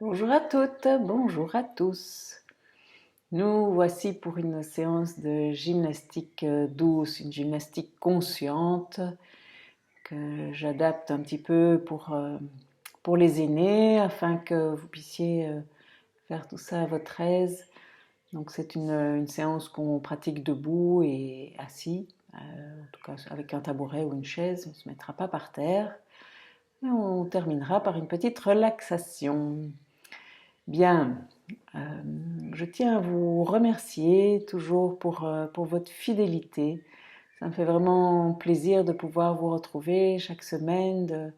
Bonjour à toutes, bonjour à tous. Nous voici pour une séance de gymnastique douce, une gymnastique consciente que j'adapte un petit peu pour les aînés afin que vous puissiez faire tout ça à votre aise. Donc c'est une séance qu'on pratique debout et assis, en tout cas avec un tabouret ou une chaise, on ne se mettra pas par terre. Et on terminera par une petite relaxation. Bien, euh, je tiens à vous remercier toujours pour votre fidélité. Ça me fait vraiment plaisir de pouvoir vous retrouver chaque semaine,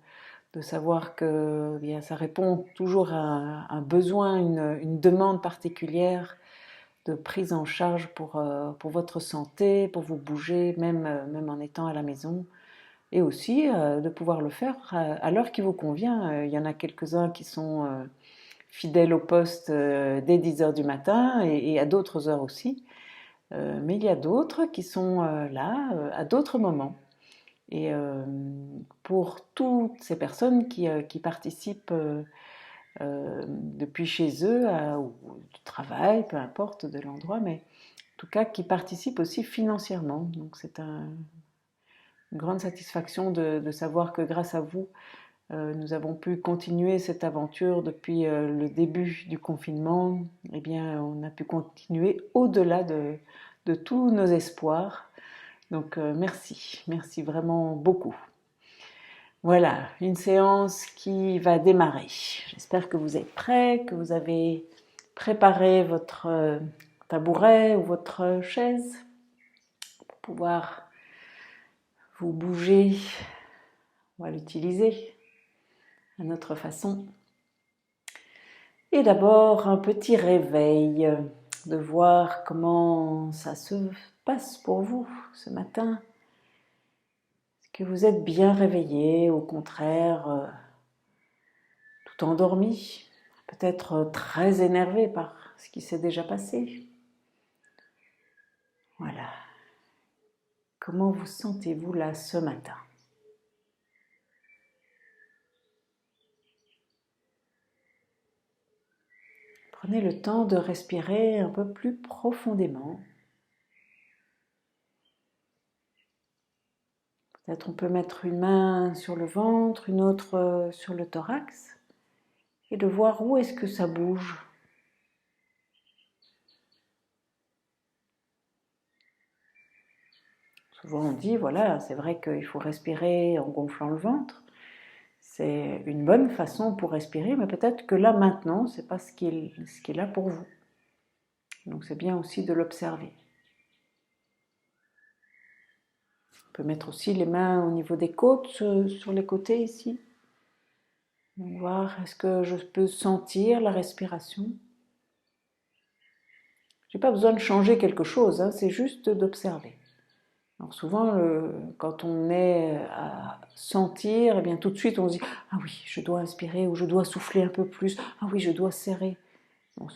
de savoir que bien, ça répond toujours à un besoin, une demande particulière de prise en charge pour votre santé, pour vous bouger, même en étant à la maison. Et aussi de pouvoir le faire à l'heure qui vous convient. Il y en a quelques-uns qui sont fidèles au poste dès 10 heures du matin et à d'autres heures aussi. Mais il y a d'autres qui sont là à d'autres moments. Et pour toutes ces personnes qui participent depuis chez eux ou du travail, peu importe de l'endroit, mais en tout cas qui participent aussi financièrement. Donc c'est une grande satisfaction de savoir que grâce à vous, nous avons pu continuer cette aventure depuis le début du confinement. Eh bien, on a pu continuer au-delà de tous nos espoirs. Donc, merci, merci vraiment beaucoup. Voilà, une séance qui va démarrer. J'espère que vous êtes prêts, que vous avez préparé votre tabouret ou votre chaise pour pouvoir vous bouger. On va l'utiliser à notre façon. Et d'abord, un petit réveil, de voir comment ça se passe pour vous ce matin. Est-ce que vous êtes bien réveillé, au contraire, tout endormi, peut-être très énervé par ce qui s'est déjà passé? Voilà. Comment vous sentez-vous là ce matin? Prenez le temps de respirer un peu plus profondément. Peut-être on peut mettre une main sur le ventre, une autre sur le thorax, et de voir où est-ce que ça bouge. Souvent on dit, voilà, c'est vrai qu'il faut respirer en gonflant le ventre. C'est une bonne façon pour respirer, mais peut-être que là maintenant, c'est pas ce qui est là pour vous. Donc c'est bien aussi de l'observer. On peut mettre aussi les mains au niveau des côtes, sur les côtés ici. Donc voir, est-ce que je peux sentir la respiration? Je n'ai pas besoin de changer quelque chose, hein, c'est juste d'observer. Alors souvent, quand on est à sentir, eh bien tout de suite on se dit « Ah oui, je dois inspirer » ou « Je dois souffler un peu plus »,« Ah oui, je dois serrer ». Donc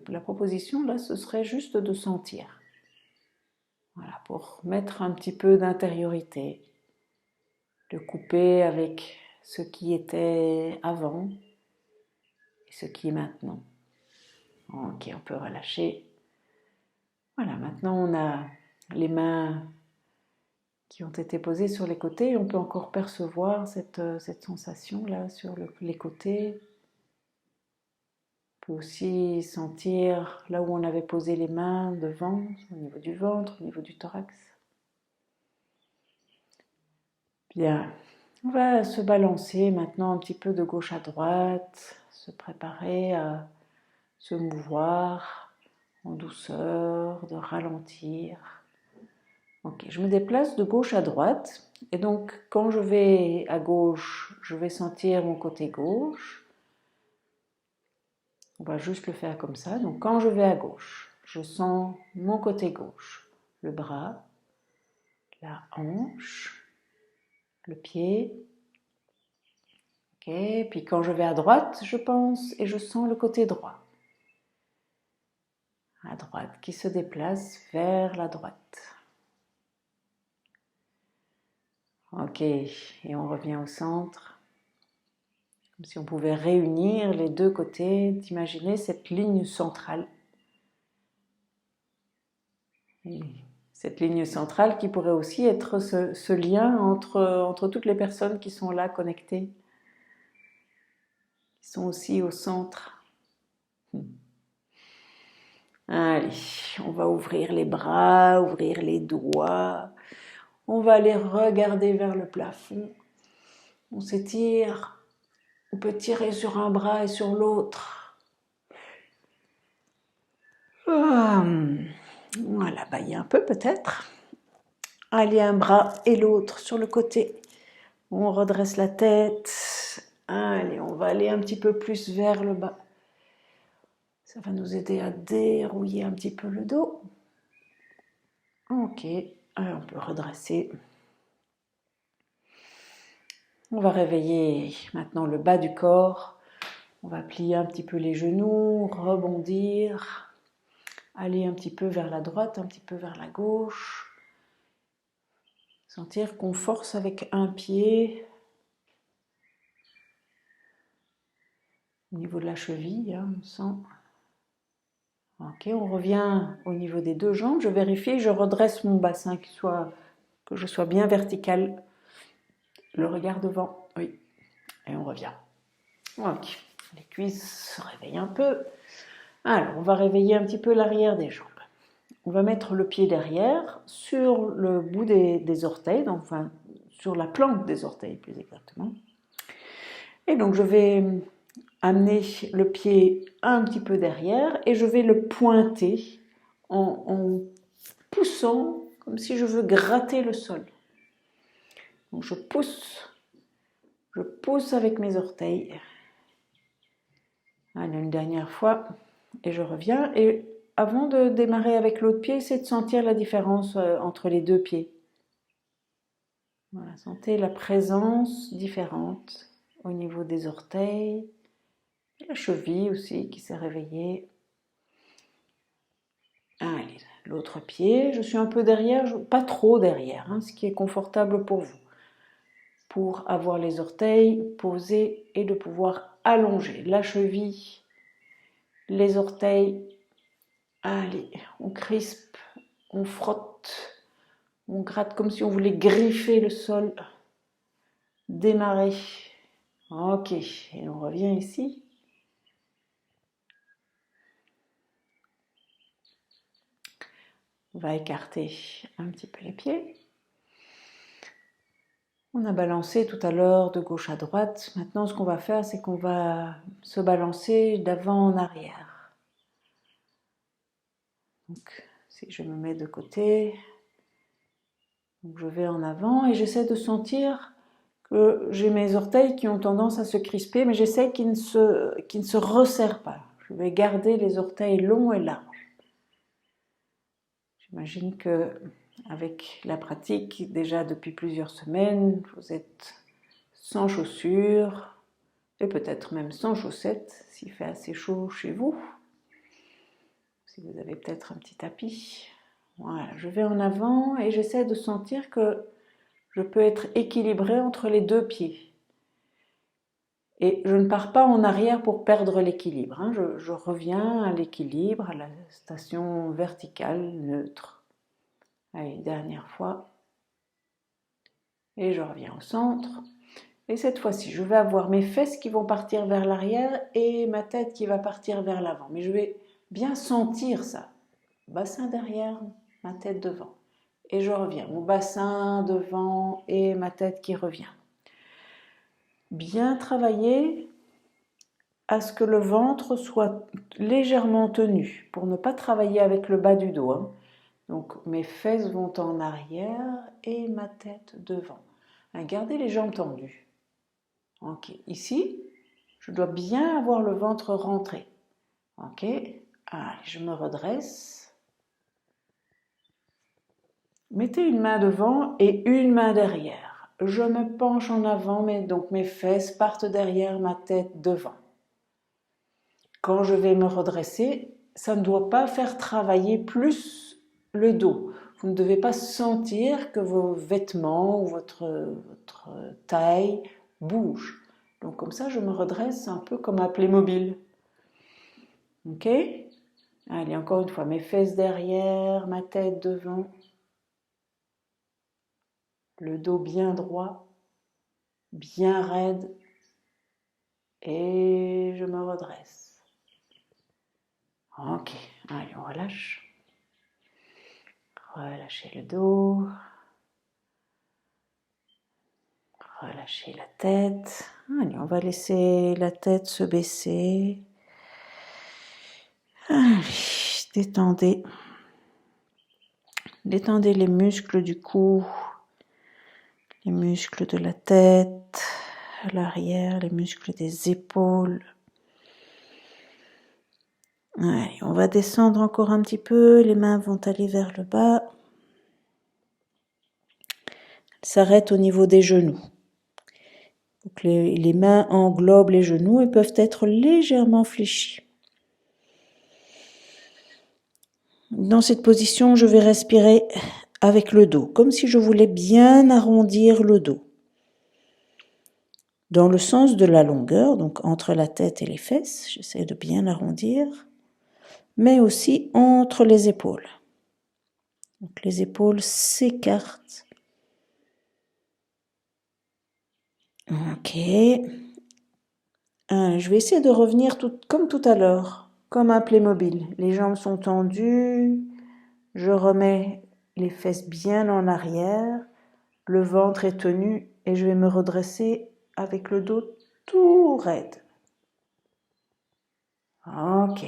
la proposition là, ce serait juste de sentir. Voilà, pour mettre un petit peu d'intériorité, de couper avec ce qui était avant et ce qui est maintenant. Ok, on peut relâcher. Voilà, maintenant on a les mains qui ont été posées sur les côtés. On peut encore percevoir cette sensation-là sur les côtés. On peut aussi sentir là où on avait posé les mains devant, au niveau du ventre, au niveau du thorax. Bien, on va se balancer maintenant un petit peu de gauche à droite, se préparer à se mouvoir en douceur, de ralentir. Ok, je me déplace de gauche à droite et donc quand je vais à gauche, je vais sentir mon côté gauche. On va juste le faire comme ça. Donc quand je vais à gauche, je sens mon côté gauche, le bras, la hanche, le pied. Ok, puis quand je vais à droite, je pense et je sens le côté droit. À droite qui se déplace vers la droite. Ok, et on revient au centre. Comme si on pouvait réunir les deux côtés, d'imaginer cette ligne centrale. Et cette ligne centrale qui pourrait aussi être ce lien entre toutes les personnes qui sont là connectées, qui sont aussi au centre. Allez, on va ouvrir les bras, ouvrir les doigts. On va aller regarder vers le plafond. On s'étire. On peut tirer sur un bras et sur l'autre. Voilà, bailler un peu peut-être. Allez, un bras et l'autre sur le côté. On redresse la tête. Allez, on va aller un petit peu plus vers le bas. Ça va nous aider à dérouiller un petit peu le dos. Ok, alors on peut redresser. On va réveiller maintenant le bas du corps. On va plier un petit peu les genoux, rebondir, aller un petit peu vers la droite, un petit peu vers la gauche. Sentir qu'on force avec un pied au niveau de la cheville, on sent. Ok, on revient au niveau des deux jambes. Je vérifie, je redresse mon bassin, que je sois bien vertical. Le regard devant, oui. Et on revient. Ok, les cuisses se réveillent un peu. Alors, on va réveiller un petit peu l'arrière des jambes. On va mettre le pied derrière sur le bout des orteils, donc enfin sur la plante des orteils plus exactement. Et donc je vais amener le pied un petit peu derrière et je vais le pointer en poussant comme si je veux gratter le sol. Donc je pousse avec mes orteils. Allez, une dernière fois et je reviens. Et avant de démarrer avec l'autre pied, essayez de sentir la différence entre les deux pieds. Voilà, sentez la présence différente au niveau des orteils, la cheville aussi qui s'est réveillée. Allez, l'autre pied, je suis un peu derrière, pas trop derrière, ce qui est confortable pour vous. Pour avoir les orteils posés et de pouvoir allonger la cheville, les orteils. Allez, on crispe, on frotte, on gratte comme si on voulait griffer le sol. Démarrer. Ok, et on revient ici. On va écarter un petit peu les pieds. On a balancé tout à l'heure de gauche à droite. Maintenant, ce qu'on va faire, c'est qu'on va se balancer d'avant en arrière. Donc, si je me mets de côté, donc je vais en avant et j'essaie de sentir que j'ai mes orteils qui ont tendance à se crisper, mais j'essaie qu'ils ne se resserrent pas. Je vais garder les orteils longs et larges. J'imagine que avec la pratique, déjà depuis plusieurs semaines, vous êtes sans chaussures et peut-être même sans chaussettes s'il fait assez chaud chez vous. Si vous avez peut-être un petit tapis. Voilà, je vais en avant et j'essaie de sentir que je peux être équilibrée entre les deux pieds. Et je ne pars pas en arrière pour perdre l'équilibre. Je reviens à l'équilibre, à la station verticale, neutre. Allez, dernière fois. Et je reviens au centre. Et cette fois-ci, je vais avoir mes fesses qui vont partir vers l'arrière et ma tête qui va partir vers l'avant. Mais je vais bien sentir ça. Bassin derrière, ma tête devant. Et je reviens. Mon bassin devant et ma tête qui revient. Bien travailler à ce que le ventre soit légèrement tenu pour ne pas travailler avec le bas du dos. Donc mes fesses vont en arrière et ma tête devant. Gardez les jambes tendues. Ok, ici, je dois bien avoir le ventre rentré. Ok, allez, je me redresse. Mettez une main devant et une main derrière. Je me penche en avant, donc mes fesses partent derrière, ma tête devant. Quand je vais me redresser, ça ne doit pas faire travailler plus le dos. Vous ne devez pas sentir que vos vêtements ou votre taille bougent. Donc comme ça, je me redresse un peu comme un Playmobil. Ok? Allez, encore une fois, mes fesses derrière, ma tête devant, le dos bien droit, bien raide, et je me redresse. Ok, allez, on relâche. Relâchez le dos. Relâchez la tête. Allez, on va laisser la tête se baisser. Allez, détendez. Détendez les muscles du cou, les muscles de la tête, à l'arrière, les muscles des épaules. Allez, on va descendre encore un petit peu. Les mains vont aller vers le bas. Elles s'arrêtent au niveau des genoux. Donc les mains englobent les genoux et peuvent être légèrement fléchies. Dans cette position, je vais respirer avec le dos, comme si je voulais bien arrondir le dos. Dans le sens de la longueur, donc entre la tête et les fesses, j'essaie de bien arrondir, mais aussi entre les épaules. Donc les épaules s'écartent. Ok. Je vais essayer de revenir comme tout à l'heure, comme un Playmobil. Les jambes sont tendues, je remets les fesses bien en arrière, le ventre est tenu et je vais me redresser avec le dos tout raide. Ok,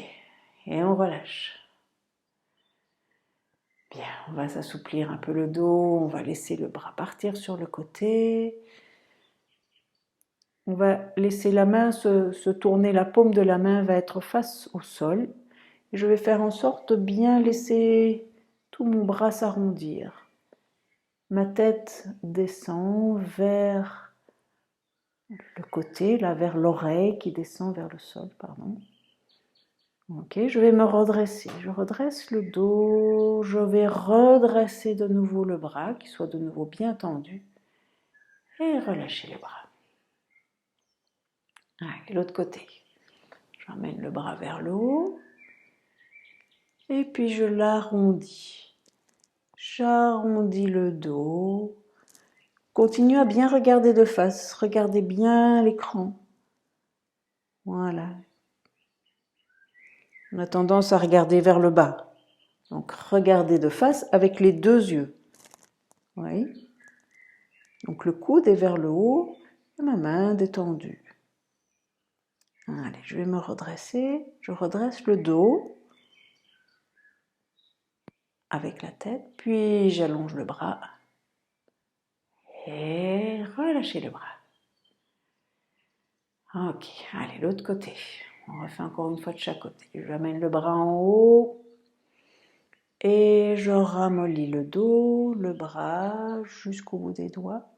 et on relâche. Bien, on va s'assouplir un peu le dos, on va laisser le bras partir sur le côté. On va laisser la main se tourner, la paume de la main va être face au sol. Et je vais faire en sorte de bien laisser tout mon bras s'arrondir. Ma tête descend vers le côté, là vers l'oreille qui descend vers le sol, pardon. Ok, je vais me redresser. Je redresse le dos, je vais redresser de nouveau le bras, qui soit de nouveau bien tendu. Et relâcher les bras. Allez, l'autre côté. J'emmène le bras vers le haut. Et puis je l'arrondis. J'arrondis le dos. Continue à bien regarder de face. Regardez bien l'écran. Voilà. On a tendance à regarder vers le bas. Donc regardez de face avec les deux yeux. Oui. Donc le coude est vers le haut et ma main détendue. Allez, je vais me redresser. Je redresse le dos avec la tête, puis j'allonge le bras et relâchez le bras. Ok, allez, l'autre côté. On refait encore une fois de chaque côté. J'amène le bras en haut et je ramollis le dos, le bras jusqu'au bout des doigts.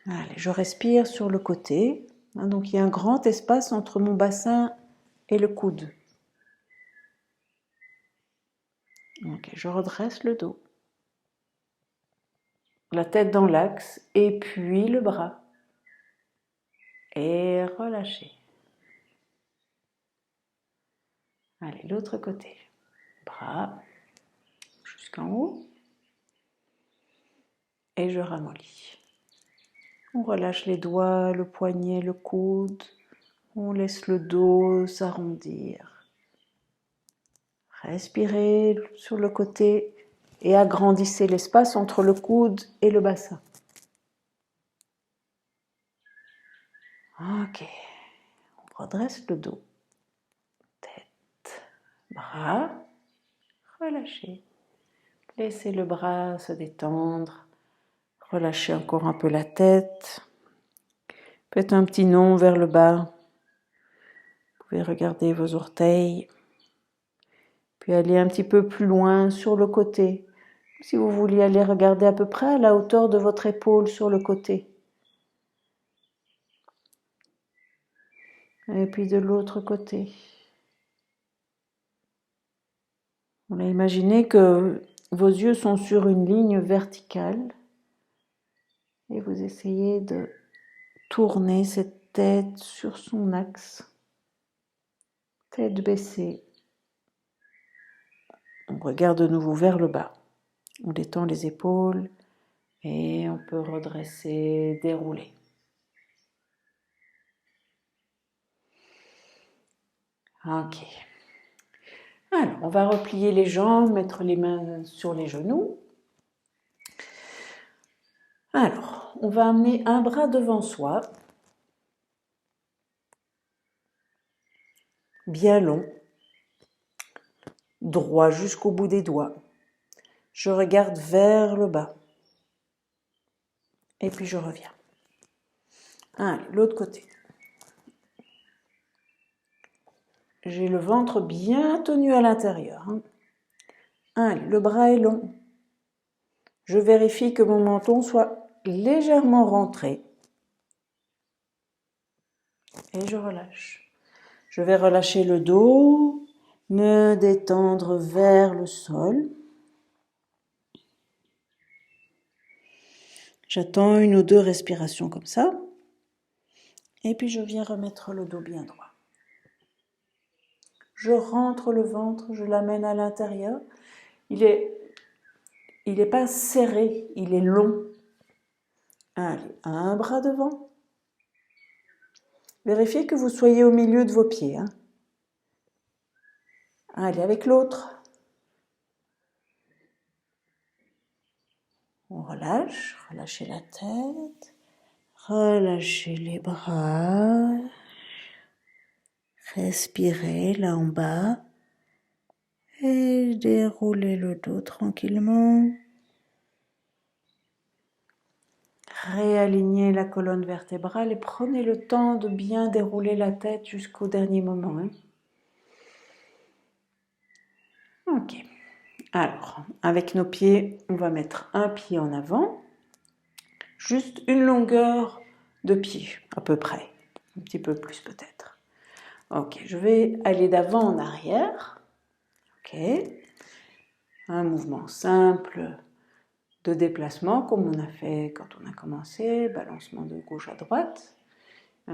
Allez, je respire sur le côté. Donc il y a un grand espace entre mon bassin et le coude. Ok, je redresse le dos. La tête dans l'axe et puis le bras. Et relâchez. Allez, l'autre côté. Bras jusqu'en haut. Et je ramollis. On relâche les doigts, le poignet, le coude. On laisse le dos s'arrondir. Respirez sur le côté et agrandissez l'espace entre le coude et le bassin. Ok. On redresse le dos. Tête, bras, relâchez. Laissez le bras se détendre. Relâchez encore un peu la tête. Faites un petit nond vers le bas. Vous pouvez regarder vos orteils. Puis aller un petit peu plus loin sur le côté. Si vous vouliez aller regarder à peu près à la hauteur de votre épaule sur le côté. Et puis de l'autre côté. On a imaginé que vos yeux sont sur une ligne verticale. Et vous essayez de tourner cette tête sur son axe. Tête baissée. On regarde de nouveau vers le bas. On détend les épaules et on peut redresser, dérouler. Ok. Alors, on va replier les jambes, mettre les mains sur les genoux. Alors, on va amener un bras devant soi, bien long, droit jusqu'au bout des doigts. Je regarde vers le bas. Et puis je reviens. Allez, l'autre côté. J'ai le ventre bien tenu à l'intérieur. Allez, le bras est long. Je vérifie que mon menton soit légèrement rentré. Et je relâche. Je vais relâcher le dos, me détendre vers le sol. J'attends 1 ou 2 respirations comme ça. Et puis je viens remettre le dos bien droit. Je rentre le ventre, je l'amène à l'intérieur. Il est pas serré, il est long. Allez, un bras devant. Vérifiez que vous soyez au milieu de vos pieds. Allez, avec l'autre. On relâche, relâchez la tête, relâchez les bras, respirez là en bas et déroulez le dos tranquillement. Réalignez la colonne vertébrale et prenez le temps de bien dérouler la tête jusqu'au dernier moment. Ok. Alors, avec nos pieds, on va mettre un pied en avant, juste une longueur de pied, à peu près, un petit peu plus peut-être. Ok, je vais aller d'avant en arrière. Ok, un mouvement simple de déplacement comme on a fait quand on a commencé, balancement de gauche à droite.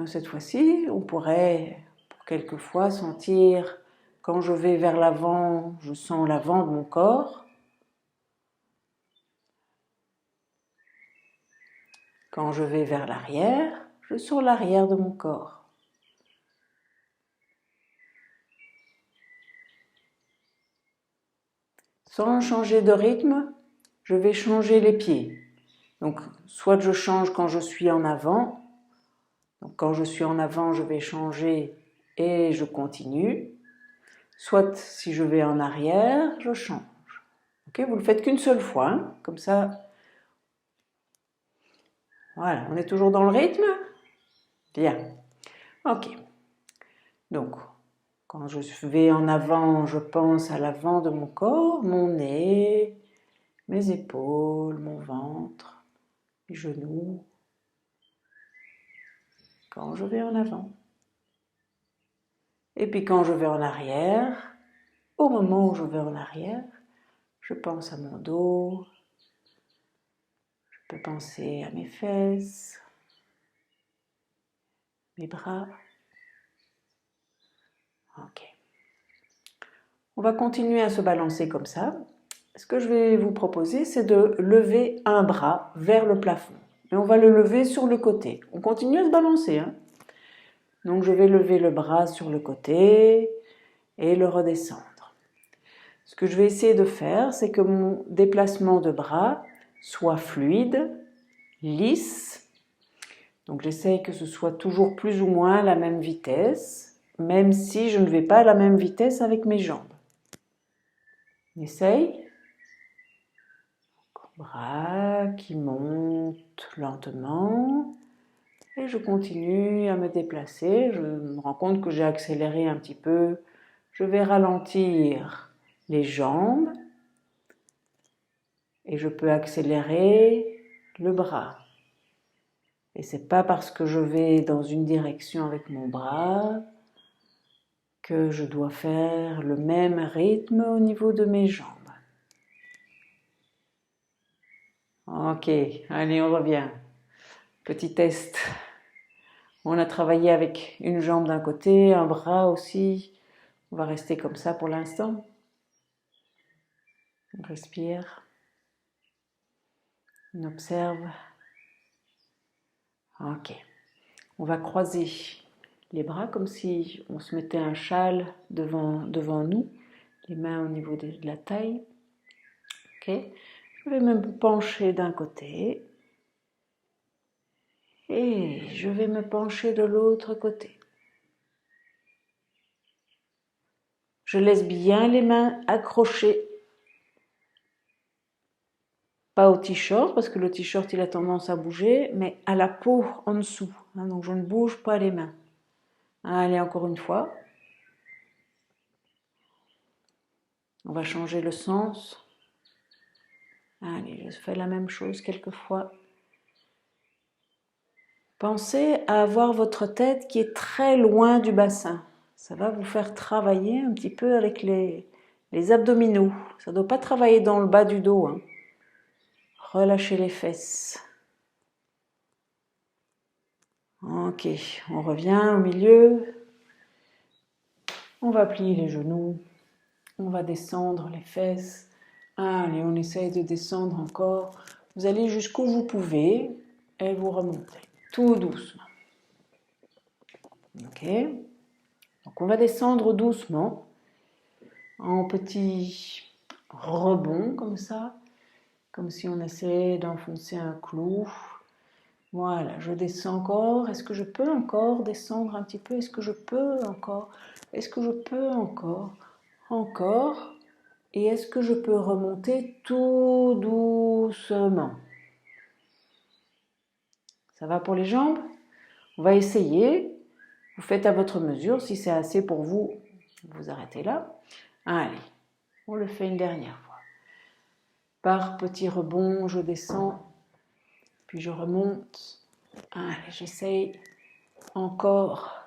Cette fois-ci, on pourrait, pour quelques fois, sentir quand je vais vers l'avant, je sens l'avant de mon corps. Quand je vais vers l'arrière, je sens l'arrière de mon corps. Sans changer de rythme, je vais changer les pieds. Donc, soit je change quand je suis en avant. Donc, quand je suis en avant, je vais changer et je continue. Soit, si je vais en arrière, je change. Ok, vous le faites qu'une seule fois, comme ça. Voilà, on est toujours dans le rythme? Bien. Ok. Donc, quand je vais en avant, je pense à l'avant de mon corps, mon nez, mes épaules, mon ventre, les genoux. Quand je vais en avant. Et puis quand je vais en arrière, au moment où je vais en arrière, je pense à mon dos, je peux penser à mes fesses, mes bras. Ok. On va continuer à se balancer comme ça. Ce que je vais vous proposer, c'est de lever un bras vers le plafond. Et on va le lever sur le côté. On continue à se balancer. Donc je vais lever le bras sur le côté et le redescendre. Ce que je vais essayer de faire, c'est que mon déplacement de bras soit fluide, lisse. Donc j'essaye que ce soit toujours plus ou moins la même vitesse, même si je ne vais pas à la même vitesse avec mes jambes. On essaye. Bras qui montent lentement. Et je continue à me déplacer. Je me rends compte que j'ai accéléré un petit peu. Je vais ralentir les jambes. Et je peux accélérer le bras. Et c'est pas parce que je vais dans une direction avec mon bras que je dois faire le même rythme au niveau de mes jambes. Ok, allez, on revient. Petit test. On a travaillé avec une jambe d'un côté, un bras aussi. On va rester comme ça pour l'instant. On respire. On observe. Ok. On va croiser les bras comme si on se mettait un châle devant nous, les mains au niveau de la taille. Ok. Je vais me pencher d'un côté et je vais me pencher de l'autre côté. Je laisse bien les mains accrochées, pas au t-shirt parce que le t-shirt il a tendance à bouger, mais à la peau en dessous. Donc je ne bouge pas les mains. Allez, encore une fois. On va changer le sens. Allez, je fais la même chose quelques fois. Pensez à avoir votre tête qui est très loin du bassin. Ça va vous faire travailler un petit peu avec les abdominaux. Ça ne doit pas travailler dans le bas du dos. Hein. Relâchez les fesses. Ok, on revient au milieu. On va plier les genoux. On va descendre les fesses. Allez, on essaye de descendre encore. Vous allez jusqu'où vous pouvez et vous remontez. Tout doucement. Ok. Donc on va descendre doucement en petits rebonds comme ça, comme si on essayait d'enfoncer un clou. Voilà, je descends encore. Est-ce que je peux encore descendre un petit peu? Est-ce que je peux encore? Est-ce que je peux encore? Encore. Et est-ce que je peux remonter tout doucement? Ça va pour les jambes? On va essayer. Vous faites à votre mesure. Si c'est assez pour vous, vous arrêtez là. Allez, on le fait une dernière fois. Par petits rebonds, je descends, puis je remonte. Allez, j'essaye encore.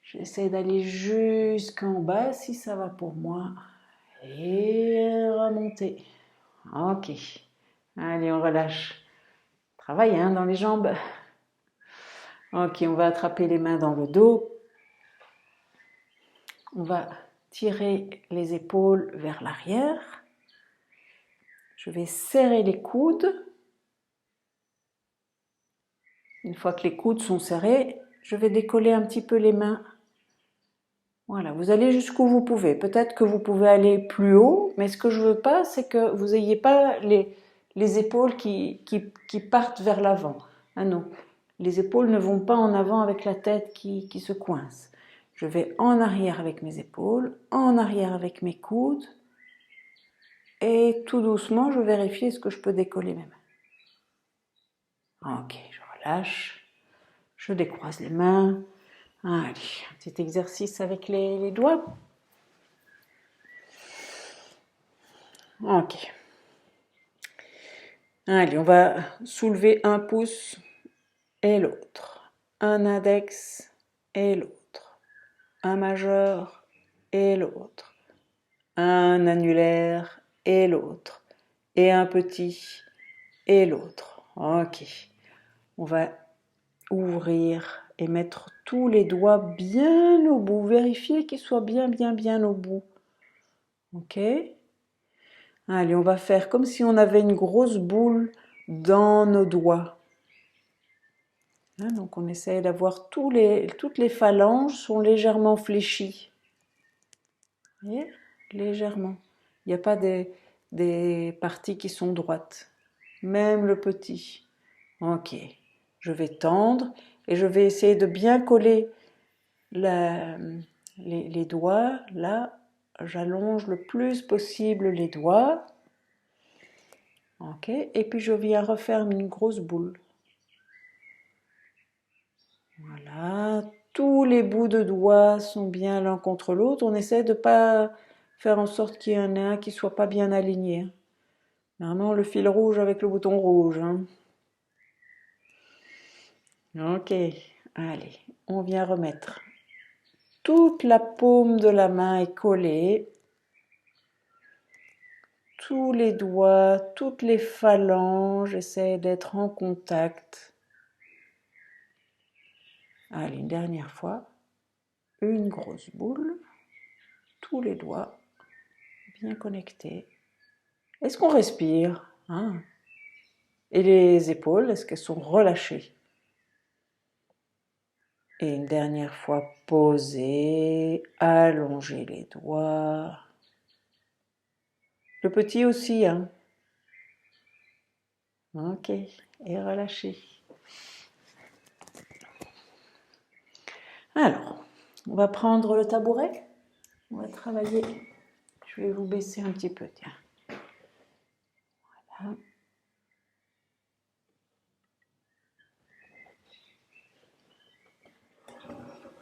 J'essaie d'aller jusqu'en bas si ça va pour moi. Et remonter. Ok. Allez, on relâche. Travaille hein, dans les jambes. Ok, on va attraper les mains dans le dos. On va tirer les épaules vers l'arrière. Je vais serrer les coudes. Une fois que les coudes sont serrés, je vais décoller un petit peu les mains. Voilà, vous allez jusqu'où vous pouvez. Peut-être que vous pouvez aller plus haut, mais ce que je veux pas, c'est que vous n'ayez pas les épaules qui partent vers l'avant. Ah non, les épaules ne vont pas en avant avec la tête qui se coince. Je vais en arrière avec mes épaules, en arrière avec mes coudes, et tout doucement, je vérifie est-ce que je peux décoller mes mains. Ok, je relâche, je décroise les mains. Allez, un petit exercice avec les doigts. Ok. Allez, on va soulever un pouce et l'autre. Un index et l'autre. Un majeur et l'autre. Un annulaire et l'autre. Et un petit et l'autre. Ok. On va ouvrir et mettre tous les doigts bien au bout. Vérifiez qu'ils soient bien au bout. Ok. Allez, on va faire comme si on avait une grosse boule dans nos doigts. Donc on essaie d'avoir toutes les phalanges sont légèrement fléchies. Vous voyez? Légèrement. Il n'y a pas des parties qui sont droites. Même le petit. Ok. Je vais tendre et je vais essayer de bien coller les doigts. Là, j'allonge le plus possible les doigts. Ok. Et puis je viens refaire une grosse boule. Voilà, tous les bouts de doigts sont bien l'un contre l'autre. On essaie de ne pas faire en sorte qu'il y en ait un qui ne soit pas bien aligné. Vraiment le fil rouge avec le bouton rouge. Hein. Ok, allez, on vient remettre. Toute la paume de la main est collée. Tous les doigts, toutes les phalanges essaient d'être en contact. Allez, une dernière fois. Une grosse boule. Tous les doigts bien connectés. Est-ce qu'on respire, hein? Et les épaules, est-ce qu'elles sont relâchées? Et une dernière fois, poser, allonger les doigts. Le petit aussi, hein? Ok, et relâchez. Alors, on va prendre le tabouret. On va travailler. Je vais vous baisser un petit peu, tiens. Voilà.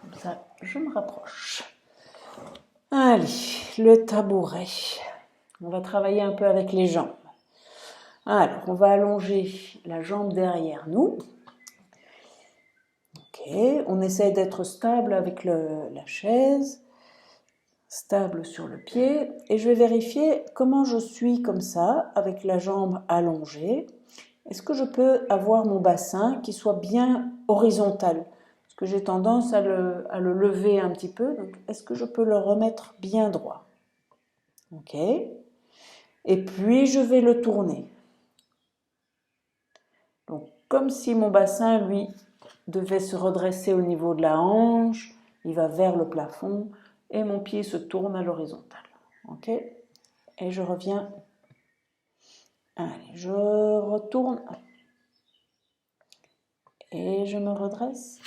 Comme ça, je me rapproche. Allez, le tabouret. On va travailler un peu avec les jambes. Alors, on va allonger la jambe derrière nous. Ok, on essaie d'être stable avec la chaise, stable sur le pied. Et je vais vérifier comment je suis comme ça, avec la jambe allongée. Est-ce que je peux avoir mon bassin qui soit bien horizontal? Parce que j'ai tendance à le lever un petit peu. Donc, est-ce que je peux le remettre bien droit? Ok. Et puis, je vais le tourner. Donc, comme si mon bassin, lui, devait se redresser au niveau de la hanche, il va vers le plafond et mon pied se tourne à l'horizontale. Ok? Et je reviens. Allez, je retourne et je me redresse.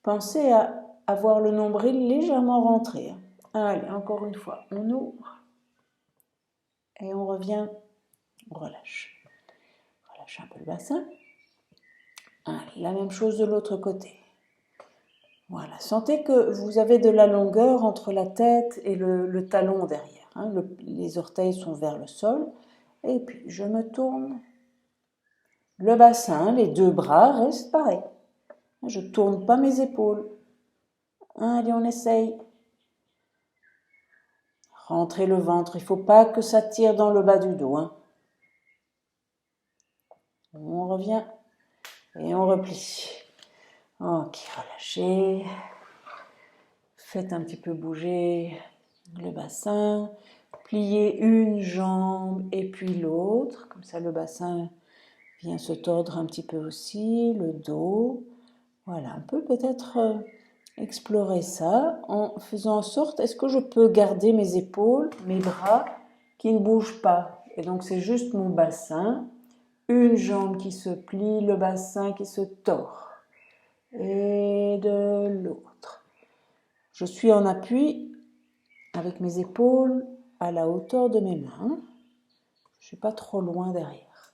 Pensez à avoir le nombril légèrement rentré. Allez, encore une fois, on ouvre et on revient, on relâche. Relâche un peu le bassin. Allez, la même chose de l'autre côté. Voilà, sentez que vous avez de la longueur entre la tête et le talon derrière. Hein. Les orteils sont vers le sol. Et puis, je me tourne. Le bassin, les deux bras restent pareils. Je ne tourne pas mes épaules. Allez, on essaye. Rentrez le ventre. Il ne faut pas que ça tire dans le bas du dos. Hein. On revient et on replie. Ok, relâchez. Faites un petit peu bouger le bassin. Pliez une jambe et puis l'autre. Comme ça, le bassin vient se tordre un petit peu aussi. Le dos. Voilà, on peut peut-être explorer ça en faisant en sorte, est-ce que je peux garder mes épaules, mes bras qui ne bougent pas? Et donc, c'est juste mon bassin. Une jambe qui se plie, le bassin qui se tord. Et de l'autre. Je suis en appui avec mes épaules à la hauteur de mes mains. Je ne suis pas trop loin derrière.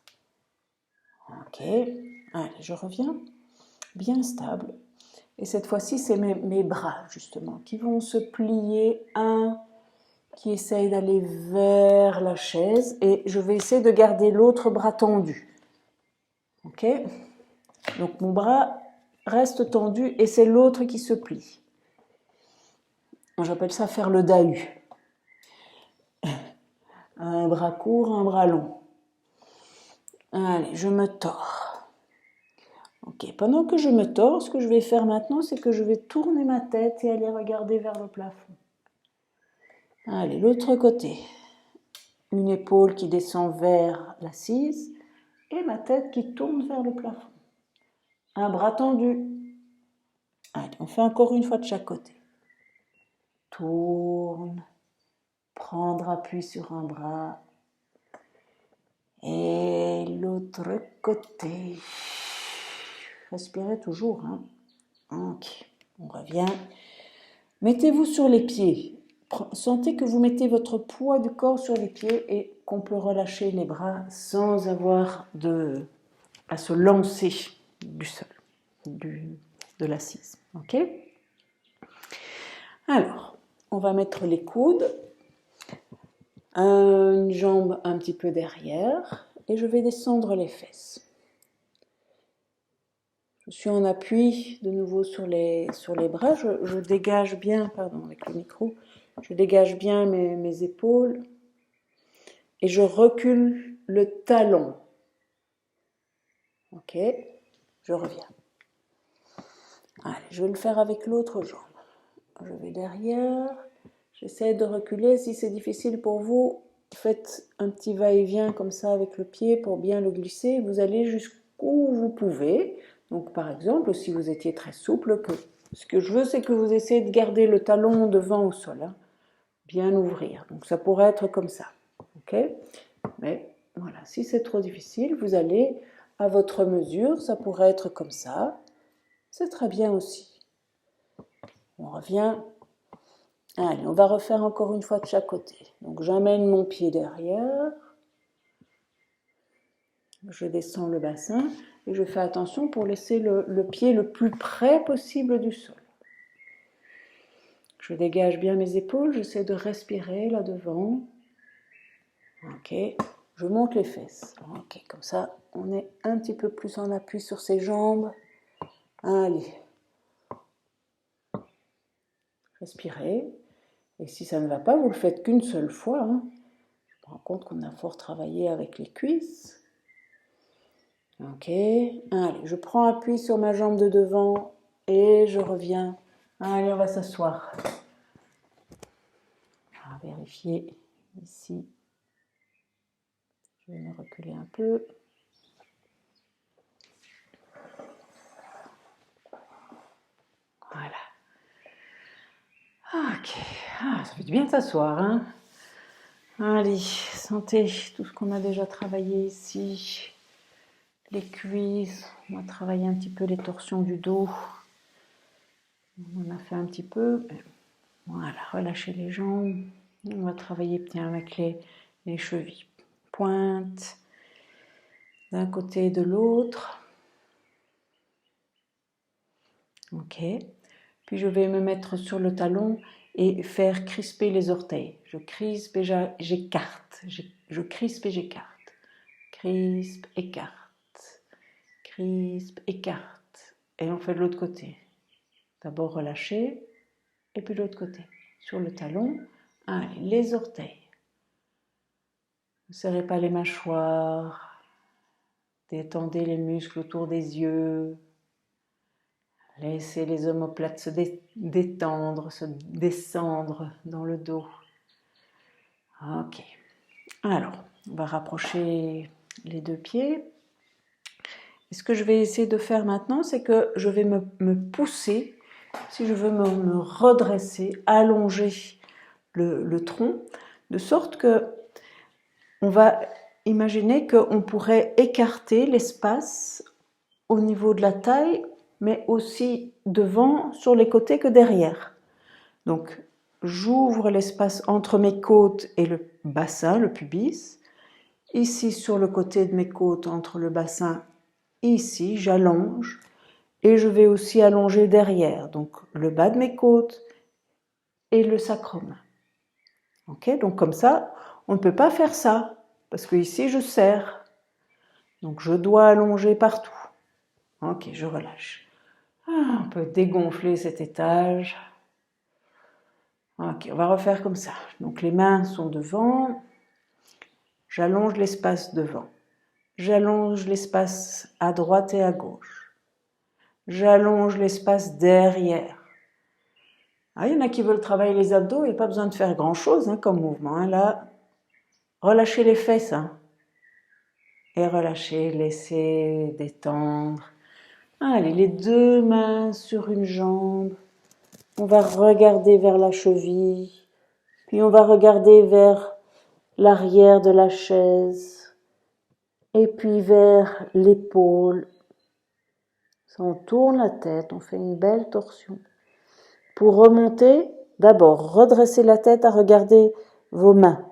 Ok. Allez, je reviens. Bien stable. Et cette fois-ci, c'est mes bras, justement, qui vont se plier. Un qui essaye d'aller vers la chaise. Et je vais essayer de garder l'autre bras tendu. Ok? Donc, mon bras reste tendu et c'est l'autre qui se plie. J'appelle ça faire le Dahu. Un bras court, un bras long. Allez, je me tords. Ok, pendant que je me tords, ce que je vais faire maintenant, c'est que je vais tourner ma tête et aller regarder vers le plafond. Allez, l'autre côté. Une épaule qui descend vers l'assise et ma tête qui tourne vers le plafond. Un bras tendu. Allez, on fait encore une fois de chaque côté. Tourne. Prendre appui sur un bras. Et l'autre côté. Respirez toujours. Hein. Ok, on revient. Mettez-vous sur les pieds. Sentez que vous mettez votre poids du corps sur les pieds et qu'on peut relâcher les bras sans avoir à se lancer du sol, de l'assise. Ok? Alors, on va mettre les coudes, une jambe un petit peu derrière et je vais descendre les fesses. Je suis en appui de nouveau sur les bras. Je dégage bien, pardon, avec le micro, je dégage bien mes épaules et je recule le talon. Ok, je reviens. Allez, je vais le faire avec l'autre jambe. Je vais derrière. J'essaie de reculer. Si c'est difficile pour vous, faites un petit va-et-vient comme ça avec le pied pour bien le glisser. Vous allez jusqu'où vous pouvez. Donc par exemple, si vous étiez très souple, ce que je veux, c'est que vous essayez de garder le talon devant au sol. Hein, bien ouvrir. Donc ça pourrait être comme ça. Ok? Mais voilà, si c'est trop difficile, vous allez à votre mesure. Ça pourrait être comme ça. C'est très bien aussi. On revient. Allez, on va refaire encore une fois de chaque côté. Donc j'amène mon pied derrière, je descends le bassin et je fais attention pour laisser le pied le plus près possible du sol. Je dégage bien mes épaules, j'essaie de respirer là devant. Ok, je monte les fesses. Ok, comme ça on est un petit peu plus en appui sur ses jambes. Allez, respirez. Et si ça ne va pas, vous le faites qu'une seule fois. Hein. Je me rends compte qu'on a fort travaillé avec les cuisses. Ok, allez, je prends appui sur ma jambe de devant et je reviens. Allez, on va s'asseoir. On va vérifier ici. Je vais me reculer un peu. Voilà. Ok, ça fait du bien de s'asseoir. Hein. Allez, sentez tout ce qu'on a déjà travaillé ici. Les cuisses, on va travailler un petit peu les torsions du dos. On en a fait un petit peu. Voilà, relâchez les jambes. On va travailler bien avec les chevilles. Pointe d'un côté et de l'autre. Ok. Puis je vais me mettre sur le talon et faire crisper les orteils. Je crispe et j'écarte. Je crispe et j'écarte. Crispe, écarte. Crispe, écarte. Et on fait de l'autre côté. D'abord relâcher et puis de l'autre côté. Sur le talon, allez, les orteils. Ne serrez pas les mâchoires. Détendez les muscles autour des yeux. Laissez les omoplates se détendre, se descendre dans le dos. Ok. Alors, on va rapprocher les deux pieds. Et ce que je vais essayer de faire maintenant, c'est que je vais me pousser, si je veux me redresser, allonger le tronc, de sorte que on va imaginer qu'on pourrait écarter l'espace au niveau de la taille, mais aussi devant, sur les côtés que derrière. Donc, j'ouvre l'espace entre mes côtes et le bassin, le pubis. Ici, sur le côté de mes côtes, entre le bassin, ici, j'allonge. Et je vais aussi allonger derrière, donc le bas de mes côtes et le sacrum. Ok, donc comme ça, on ne peut pas faire ça, parce que ici, je serre. Donc, je dois allonger partout. Ok, je relâche. On peut dégonfler cet étage. Ok, on va refaire comme ça. Donc les mains sont devant. J'allonge l'espace devant. J'allonge l'espace à droite et à gauche. J'allonge l'espace derrière. Ah, il y en a qui veulent travailler les abdos, il n'y a pas besoin de faire grand-chose comme mouvement. Hein. Là, relâchez les fesses. Hein. Et relâchez, laissez détendre. Allez, les deux mains sur une jambe. On va regarder vers la cheville. Puis on va regarder vers l'arrière de la chaise. Et puis vers l'épaule. On tourne la tête, on fait une belle torsion. Pour remonter, d'abord, redressez la tête à regarder vos mains.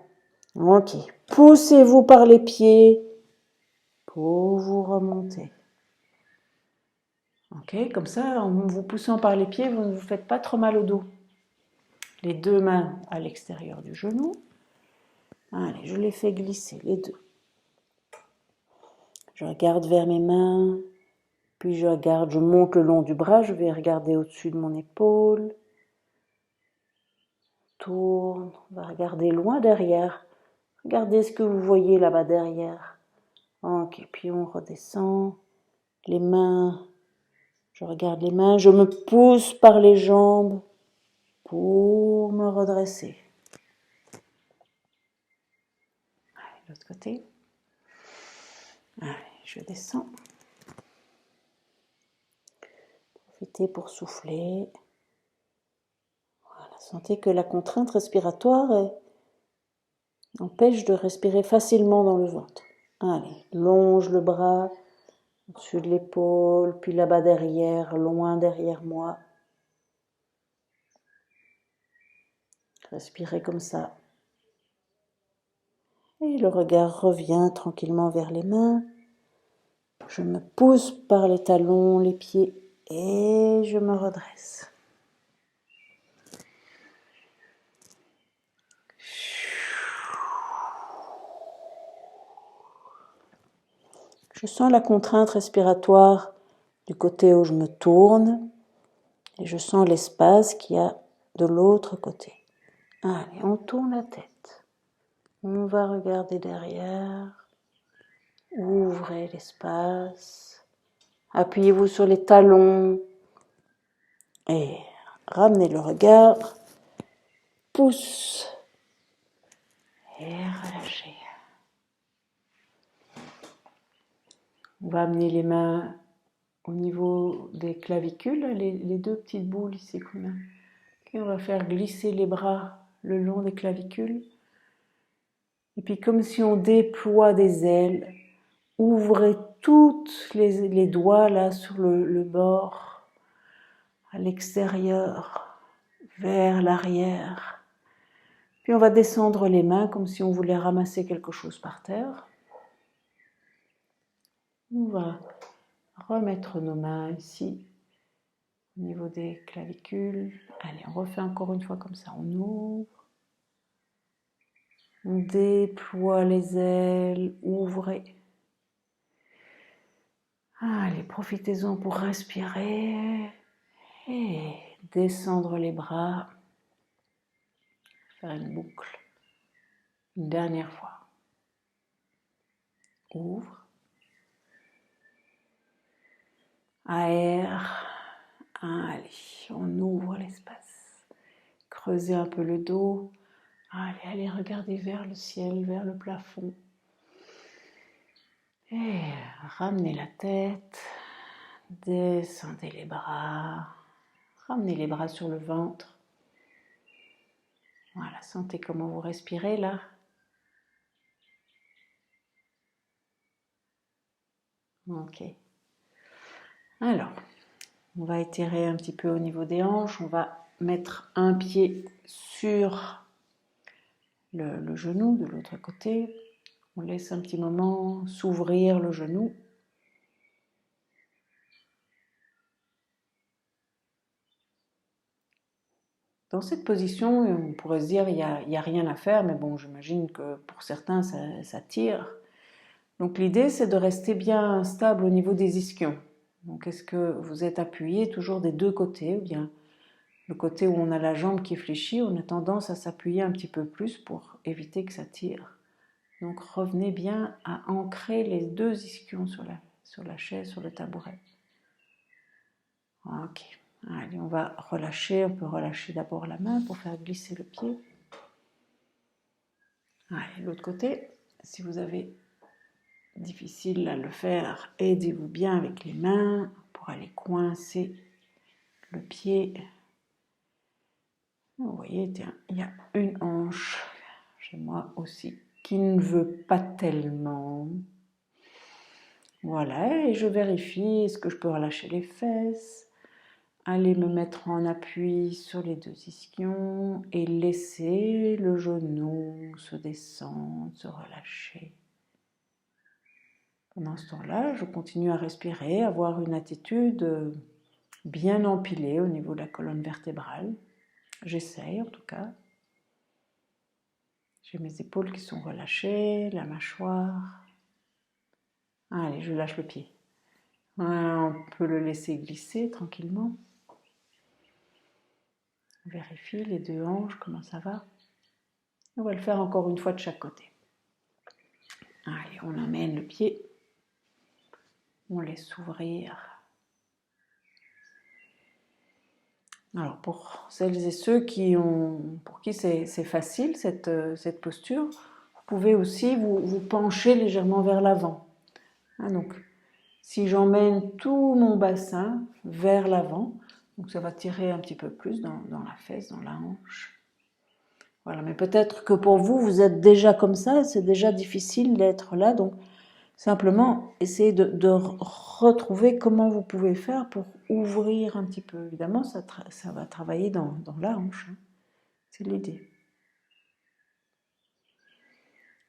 Ok. Poussez-vous par les pieds pour vous remonter. Ok, comme ça, en vous poussant par les pieds, vous ne vous faites pas trop mal au dos. Les deux mains à l'extérieur du genou. Allez, je les fais glisser, les deux. Je regarde vers mes mains, puis je monte le long du bras, je vais regarder au-dessus de mon épaule. Tourne, on va regarder loin derrière. Regardez ce que vous voyez là-bas derrière. Ok, puis on redescend. Les mains, Je regarde les mains, je me pousse par les jambes pour me redresser. Allez, l'autre côté. Allez, je descends. Profitez pour souffler. Voilà, sentez que la contrainte respiratoire empêche de respirer facilement dans le ventre. Allez, longe le bras au-dessus de l'épaule, puis là-bas derrière, loin derrière moi. Respirez comme ça. Et le regard revient tranquillement vers les mains. Je me pousse par les talons, les pieds et je me redresse. Je sens la contrainte respiratoire du côté où je me tourne et je sens l'espace qu'il y a de l'autre côté. Allez, on tourne la tête. On va regarder derrière. Ouvrez l'espace. Appuyez-vous sur les talons et ramenez le regard. Pousse et relâchez. On va amener les mains au niveau des clavicules, les deux petites boules ici qu'on a. Okay, on va faire glisser les bras le long des clavicules. Et puis comme si on déploie des ailes, ouvrez toutes les doigts là sur le bord, à l'extérieur, vers l'arrière. Puis on va descendre les mains comme si on voulait ramasser quelque chose par terre. On va remettre nos mains ici, au niveau des clavicules. Allez, on refait encore une fois comme ça. On ouvre. On déploie les ailes, ouvrez. Allez, profitez-en pour respirer. Et descendre les bras. Faire une boucle. Une dernière fois. Ouvre. Aère. Allez, on ouvre l'espace. Creusez un peu le dos. Allez, regardez vers le ciel, vers le plafond. Et ramenez la tête. Descendez les bras. Ramenez les bras sur le ventre. Voilà, sentez comment vous respirez là. Ok. Alors, on va étirer un petit peu au niveau des hanches. On va mettre un pied sur le genou de l'autre côté. On laisse un petit moment s'ouvrir le genou. Dans cette position, on pourrait se dire il n'y a rien à faire, mais bon, j'imagine que pour certains, ça tire. Donc l'idée, c'est de rester bien stable au niveau des ischions. Donc est-ce que vous êtes appuyé toujours des deux côtés, ou bien le côté où on a la jambe qui fléchit, on a tendance à s'appuyer un petit peu plus pour éviter que ça tire. Donc revenez bien à ancrer les deux ischions sur la chaise, sur le tabouret. Ok. Allez, on va relâcher. On peut relâcher d'abord la main pour faire glisser le pied. Allez, l'autre côté. Si vous avez difficile à le faire, aidez-vous bien avec les mains pour aller coincer le pied. Vous voyez, tiens, il y a une hanche chez moi aussi qui ne veut pas tellement. Voilà, et je vérifie, est-ce que je peux relâcher les fesses, aller me mettre en appui sur les deux ischions et laisser le genou se descendre, se relâcher. Pendant ce temps-là, je continue à respirer, à avoir une attitude bien empilée au niveau de la colonne vertébrale. J'essaye en tout cas. J'ai mes épaules qui sont relâchées, la mâchoire. Allez, je lâche le pied. On peut le laisser glisser tranquillement. On vérifie les deux hanches, comment ça va. On va le faire encore une fois de chaque côté. Allez, on amène le pied. On laisse s'ouvrir Alors pour celles et ceux pour qui c'est facile cette posture, vous pouvez aussi vous pencher légèrement vers l'avant. Donc si j'emmène tout mon bassin vers l'avant, donc ça va tirer un petit peu plus dans la fesse, dans la hanche. Voilà, mais peut-être que pour vous, vous êtes déjà comme ça, c'est déjà difficile d'être là, donc simplement essayez de retrouver comment vous pouvez faire pour ouvrir un petit peu. Évidemment, ça va travailler dans la hanche, hein. C'est l'idée.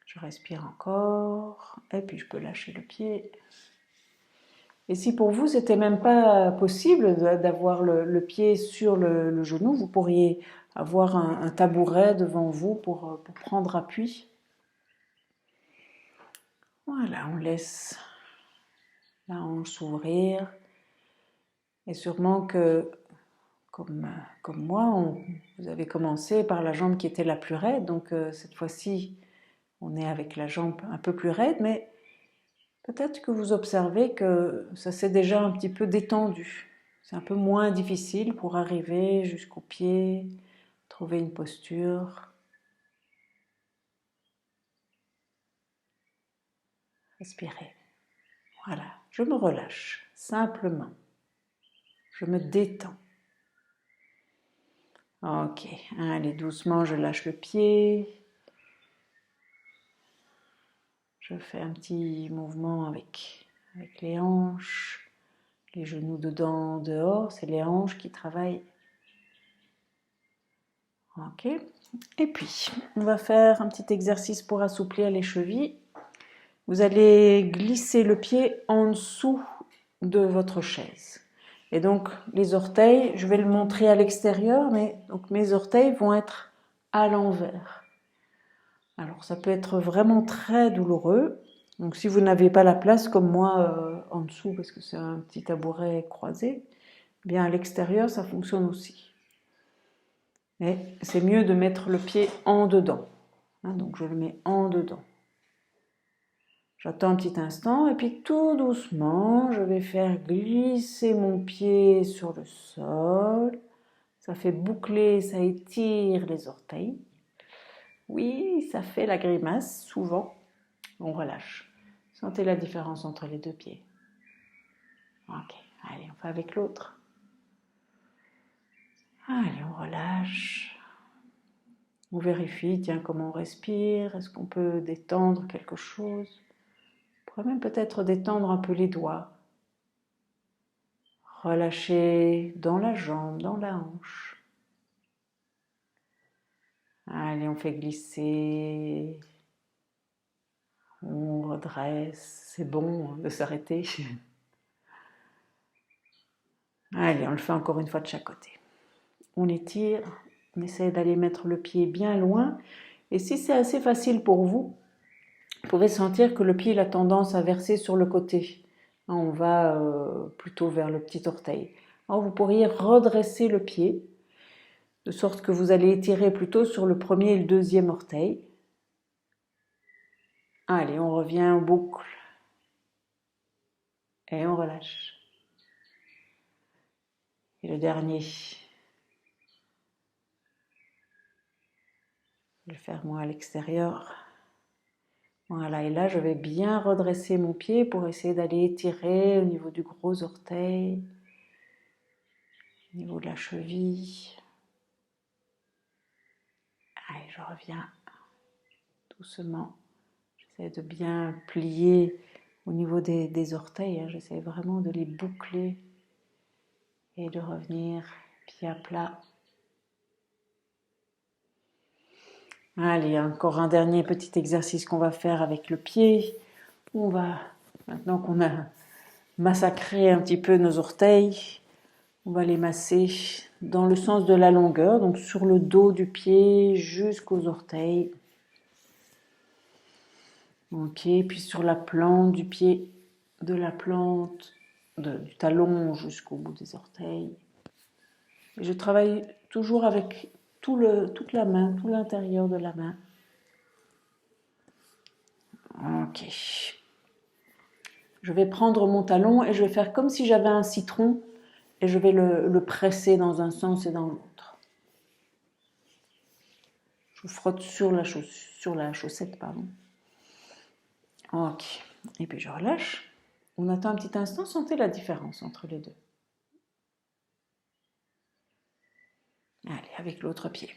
Je respire encore, et puis je peux lâcher le pied. Et si pour vous, c'était même pas possible d'avoir le pied sur le genou, vous pourriez avoir un tabouret devant vous pour prendre appui. Voilà, on laisse la hanche s'ouvrir. Et sûrement que, comme moi, vous avez commencé par la jambe qui était la plus raide. Donc cette fois-ci, on est avec la jambe un peu plus raide, mais peut-être que vous observez que ça s'est déjà un petit peu détendu. C'est un peu moins difficile pour arriver jusqu'au pied, trouver une posture. Respirez. Voilà, je me relâche, simplement. Je me détends. Ok, allez, doucement, je lâche le pied. Je fais un petit mouvement avec les hanches, les genoux dedans, dehors. C'est les hanches qui travaillent. Ok. Et puis, on va faire un petit exercice pour assouplir les chevilles. Vous allez glisser le pied en dessous de votre chaise. Et donc, les orteils, je vais le montrer à l'extérieur, mais donc mes orteils vont être à l'envers. Alors, ça peut être vraiment très douloureux. Donc, si vous n'avez pas la place, comme moi, en dessous, parce que c'est un petit tabouret croisé, bien à l'extérieur, ça fonctionne aussi. Mais c'est mieux de mettre le pied en dedans. Donc, je le mets en dedans. J'attends un petit instant et puis tout doucement, je vais faire glisser mon pied sur le sol. Ça fait boucler, ça étire les orteils. Oui, ça fait la grimace souvent. On relâche. Sentez la différence entre les deux pieds. Ok, allez, on fait avec l'autre. Allez, on relâche. On vérifie, tiens, comment on respire. Est-ce qu'on peut détendre quelque chose? On pourrait même peut-être détendre un peu les doigts. Relâcher dans la jambe, dans la hanche. Allez, on fait glisser. On redresse. C'est bon de s'arrêter. Allez, on le fait encore une fois de chaque côté. On étire. On essaie d'aller mettre le pied bien loin. Et si c'est assez facile pour vous, vous pouvez sentir que le pied a tendance à verser sur le côté. On va plutôt vers le petit orteil. Alors vous pourriez redresser le pied, de sorte que vous allez étirer plutôt sur le premier et le deuxième orteil. Allez, on revient en boucle. Et on relâche. Et le dernier. Je vais le faire moi à l'extérieur. Voilà, et là je vais bien redresser mon pied pour essayer d'aller étirer au niveau du gros orteil, au niveau de la cheville. Allez, je reviens doucement. J'essaie de bien plier au niveau des orteils. J'essaie vraiment de les boucler et de revenir pied à plat. Allez, encore un dernier petit exercice qu'on va faire avec le pied. On va, maintenant qu'on a massacré un petit peu nos orteils, on va les masser dans le sens de la longueur, donc sur le dos du pied jusqu'aux orteils. Ok, puis sur la plante du pied, de la plante, du talon jusqu'au bout des orteils. Et je travaille toujours avec toute la main, tout l'intérieur de la main. Ok. Je vais prendre mon talon et je vais faire comme si j'avais un citron et je vais le presser dans un sens et dans l'autre. Je frotte sur la chaussette, pardon. Ok, et puis je relâche. On attend un petit instant, sentez la différence entre les deux. Allez, avec l'autre pied.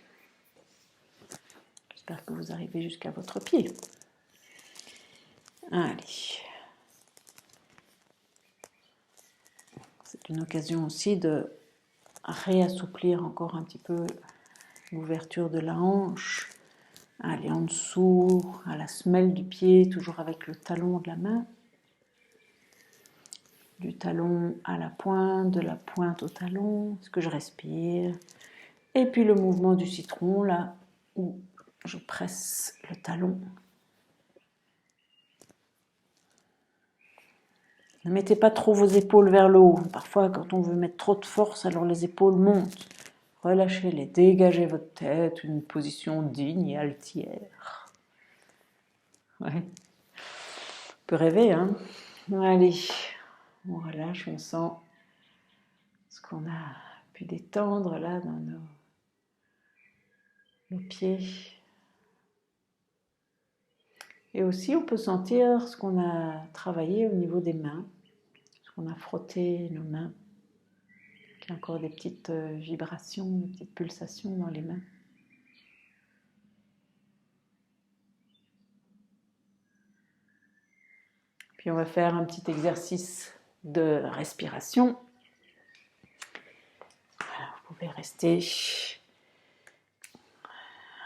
J'espère que vous arrivez jusqu'à votre pied. Allez. C'est une occasion aussi de réassouplir encore un petit peu l'ouverture de la hanche. Allez, en dessous, à la semelle du pied, toujours avec le talon de la main. Du talon à la pointe, de la pointe au talon. Est-ce que je respire? Et puis le mouvement du citron, là où je presse le talon. Ne mettez pas trop vos épaules vers le haut. Parfois, quand on veut mettre trop de force, alors les épaules montent. Relâchez-les, dégagez votre tête, une position digne et altière. Ouais. On peut rêver, hein? Allez, on relâche, on sent ce qu'on a pu détendre là dans nos pieds. Et aussi, on peut sentir ce qu'on a travaillé au niveau des mains, ce qu'on a frotté nos mains. Il y a encore des petites vibrations, des petites pulsations dans les mains. Puis on va faire un petit exercice de respiration. Alors, vous pouvez rester.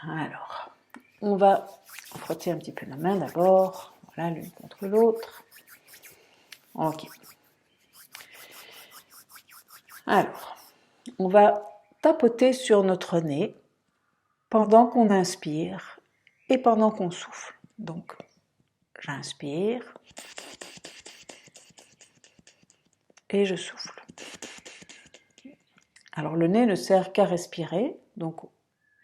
Alors, on va frotter un petit peu nos mains d'abord. Voilà, l'une contre l'autre. Ok. Alors, on va tapoter sur notre nez pendant qu'on inspire et pendant qu'on souffle. Donc, j'inspire et je souffle. Alors, le nez ne sert qu'à respirer. Donc,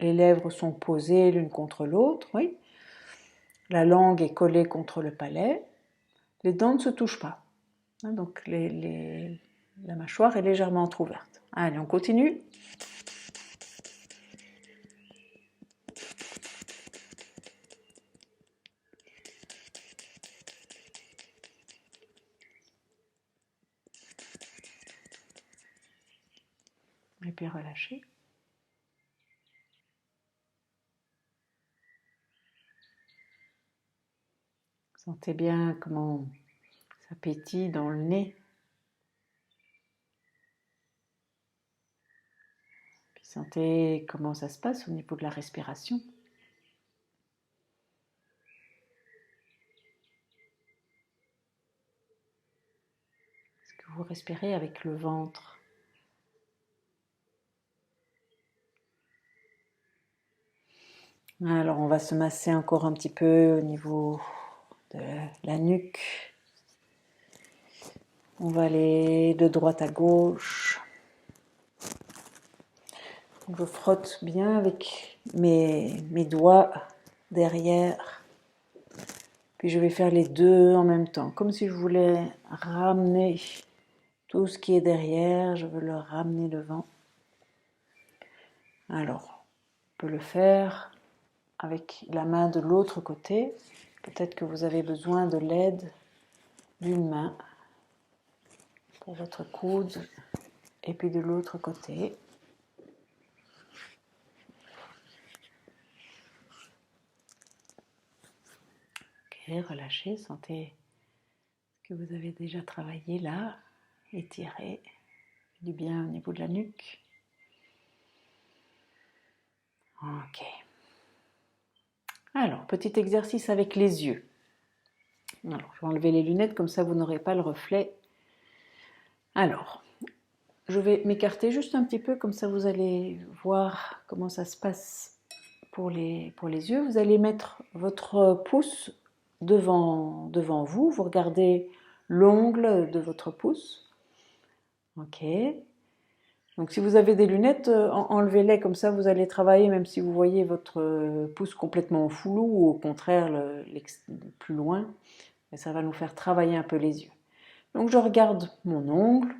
les lèvres sont posées l'une contre l'autre, oui. La langue est collée contre le palais. Les dents ne se touchent pas. Donc, la mâchoire est légèrement entrouverte. Allez, on continue. Et puis relâchez. Sentez bien comment ça pétille dans le nez. Puis sentez comment ça se passe au niveau de la respiration. Est-ce que vous respirez avec le ventre? Alors on va se masser encore un petit peu au niveau de la nuque. On va aller de droite à gauche. Je frotte bien avec mes doigts derrière. Puis je vais faire les deux en même temps, comme si je voulais ramener tout ce qui est derrière, je veux le ramener devant. Alors, on peut le faire avec la main de l'autre côté. Peut-être que vous avez besoin de l'aide d'une main pour votre coude et puis de l'autre côté. Ok, relâchez, sentez ce que vous avez déjà travaillé là, étirez du bien au niveau de la nuque. Ok. Alors, petit exercice avec les yeux. Alors, je vais enlever les lunettes, comme ça vous n'aurez pas le reflet. Alors, je vais m'écarter juste un petit peu, comme ça vous allez voir comment ça se passe pour les yeux. Vous allez mettre votre pouce devant vous. Vous regardez l'ongle de votre pouce. Ok. Donc si vous avez des lunettes, enlevez-les, comme ça vous allez travailler même si vous voyez votre pouce complètement flou ou au contraire plus loin. Et ça va nous faire travailler un peu les yeux. Donc je regarde mon ongle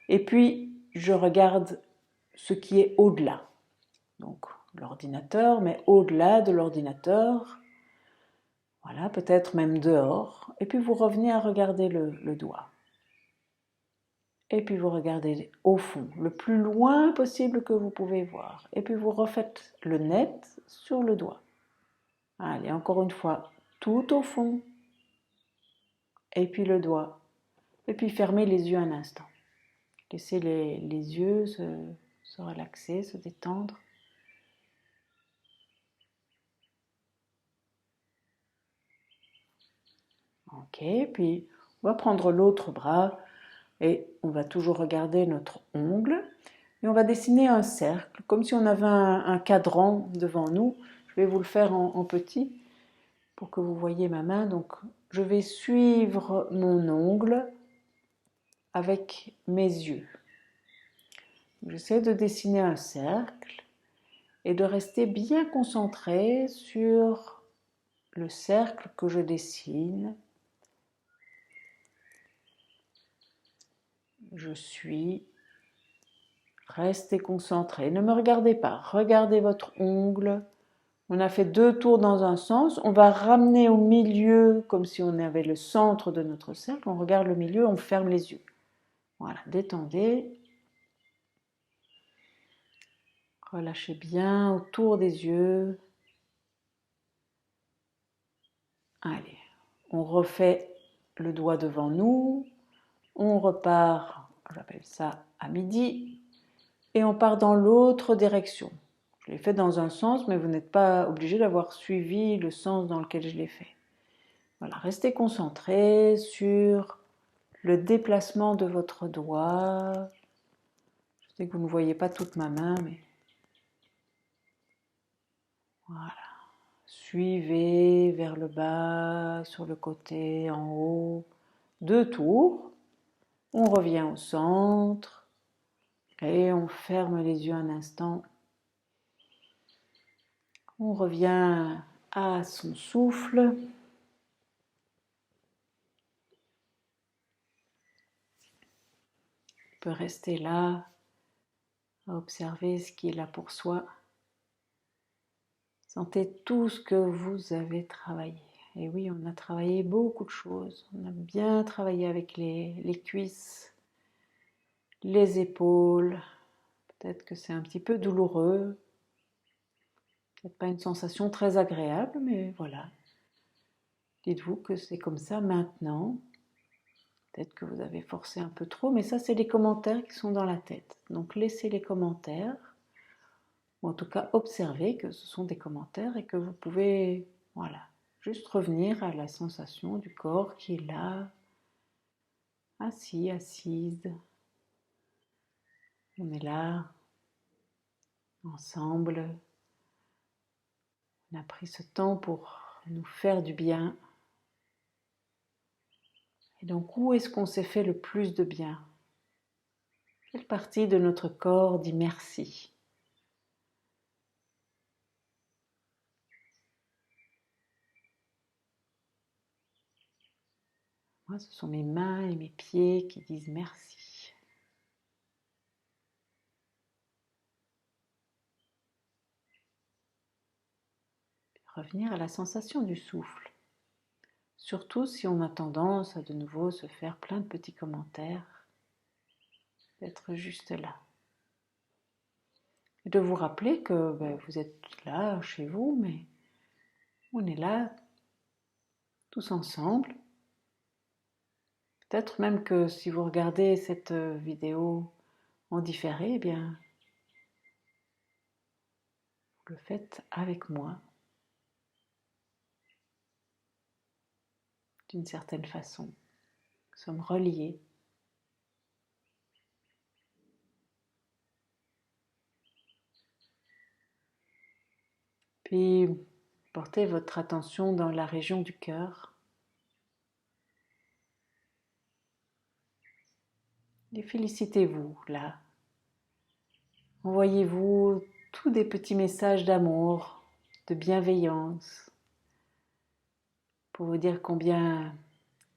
et puis je regarde ce qui est au-delà. Donc l'ordinateur, mais au-delà de l'ordinateur, voilà, peut-être même dehors. Et puis vous revenez à regarder le doigt. Et puis vous regardez au fond, le plus loin possible que vous pouvez voir. Et puis vous refaites le net sur le doigt. Allez, encore une fois, tout au fond. Et puis le doigt. Et puis fermez les yeux un instant. Laissez les yeux se relaxer, se détendre. Ok, puis on va prendre l'autre bras et on va toujours regarder notre ongle et on va dessiner un cercle, comme si on avait un cadran devant nous. Je vais vous le faire en petit pour que vous voyez ma main. Donc je vais suivre mon ongle avec mes yeux. J'essaie de dessiner un cercle et de rester bien concentré sur le cercle que je dessine. Je suis. Restez concentré. Ne me regardez pas. Regardez votre ongle. On a fait 2 tours dans un sens. On va ramener au milieu comme si on avait le centre de notre cercle. On regarde le milieu, on ferme les yeux. Voilà, détendez. Relâchez bien autour des yeux. Allez, on refait le doigt devant nous. On repart, j'appelle ça à midi. Et on part dans l'autre direction. Je l'ai fait dans un sens, mais vous n'êtes pas obligé d'avoir suivi le sens dans lequel je l'ai fait. Voilà, restez concentré sur le déplacement de votre doigt. Je sais que vous ne voyez pas toute ma main, mais voilà. Suivez vers le bas, sur le côté, en haut. 2 tours. On revient au centre et on ferme les yeux un instant. On revient à son souffle. On peut rester là, à observer ce qui est là pour soi. Sentez tout ce que vous avez travaillé. Et oui, on a travaillé beaucoup de choses. On a bien travaillé avec les cuisses, les épaules. Peut-être que c'est un petit peu douloureux. Peut-être pas une sensation très agréable, mais voilà. Dites-vous que c'est comme ça maintenant. Peut-être que vous avez forcé un peu trop, mais ça, c'est les commentaires qui sont dans la tête. Donc, laissez les commentaires, ou en tout cas, observez que ce sont des commentaires et que vous pouvez, voilà, juste revenir à la sensation du corps qui est là, assis, assise. On est là, ensemble. On a pris ce temps pour nous faire du bien. Et donc, où est-ce qu'on s'est fait le plus de bien? Quelle partie de notre corps dit merci? Moi, ce sont mes mains et mes pieds qui disent merci. Puis revenir à la sensation du souffle. Surtout si on a tendance à de nouveau se faire plein de petits commentaires, d'être juste là. Et de vous rappeler que vous êtes là chez vous, mais on est là tous ensemble. Peut-être même que si vous regardez cette vidéo en différé, eh bien, vous le faites avec moi, d'une certaine façon. Nous sommes reliés. Puis, portez votre attention dans la région du cœur. Et félicitez-vous là. Envoyez-vous tous des petits messages d'amour, de bienveillance, pour vous dire combien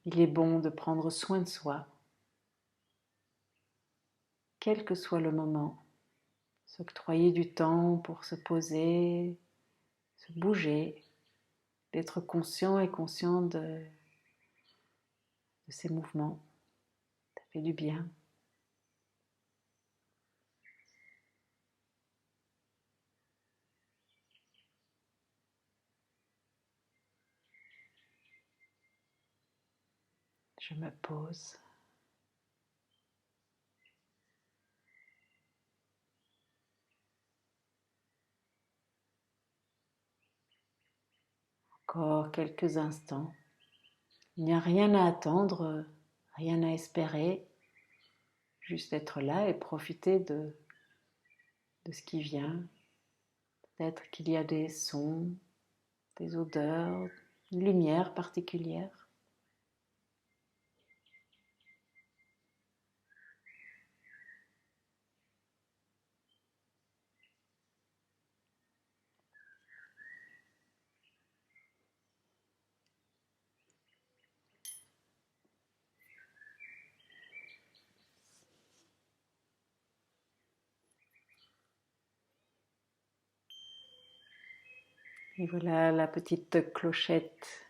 il est bon de prendre soin de soi. quel que soit le moment, s'octroyer du temps pour se poser, se bouger, d'être conscient et consciente de ces mouvements. Ça fait du bien. Je me pose. Encore quelques instants. Il n'y a rien à attendre, rien à espérer. Juste être là et profiter de ce qui vient. Peut-être qu'il y a des sons, des odeurs, une lumière particulière. Et voilà la petite clochette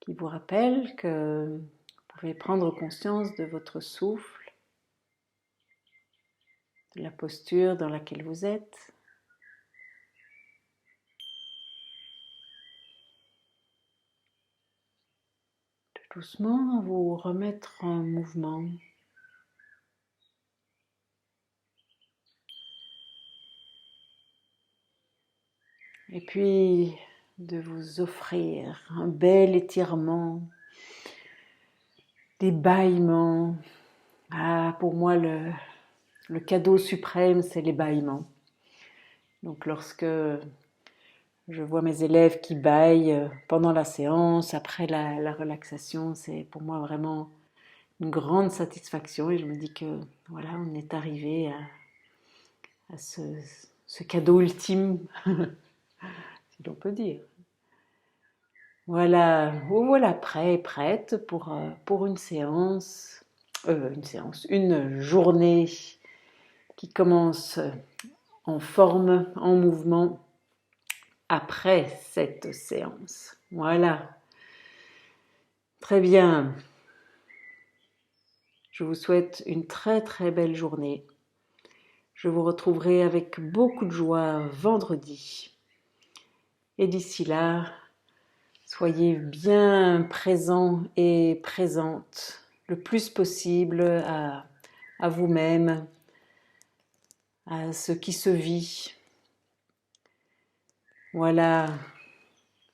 qui vous rappelle que vous pouvez prendre conscience de votre souffle, de la posture dans laquelle vous êtes. De doucement vous remettre en mouvement. Et puis de vous offrir un bel étirement, des bâillements. Ah, pour moi, le cadeau suprême, c'est les bâillements. Donc lorsque je vois mes élèves qui bâillent pendant la séance, après la relaxation, c'est pour moi vraiment une grande satisfaction et je me dis que voilà, on est arrivé à ce cadeau ultime, si l'on peut dire. Voilà, vous voilà prêt, prête pour une journée qui commence en forme, en mouvement, après cette séance. Voilà, très bien. Je vous souhaite une très très belle journée. Je vous retrouverai avec beaucoup de joie vendredi. Et d'ici là, soyez bien présents et présentes le plus possible à vous-même, à ce qui se vit. Voilà,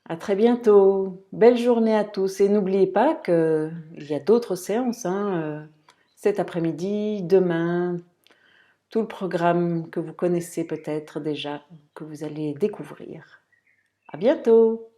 à très bientôt. Belle journée à tous. Et n'oubliez pas qu'il y a d'autres séances cet après-midi, demain, tout le programme que vous connaissez peut-être déjà, que vous allez découvrir. À bientôt!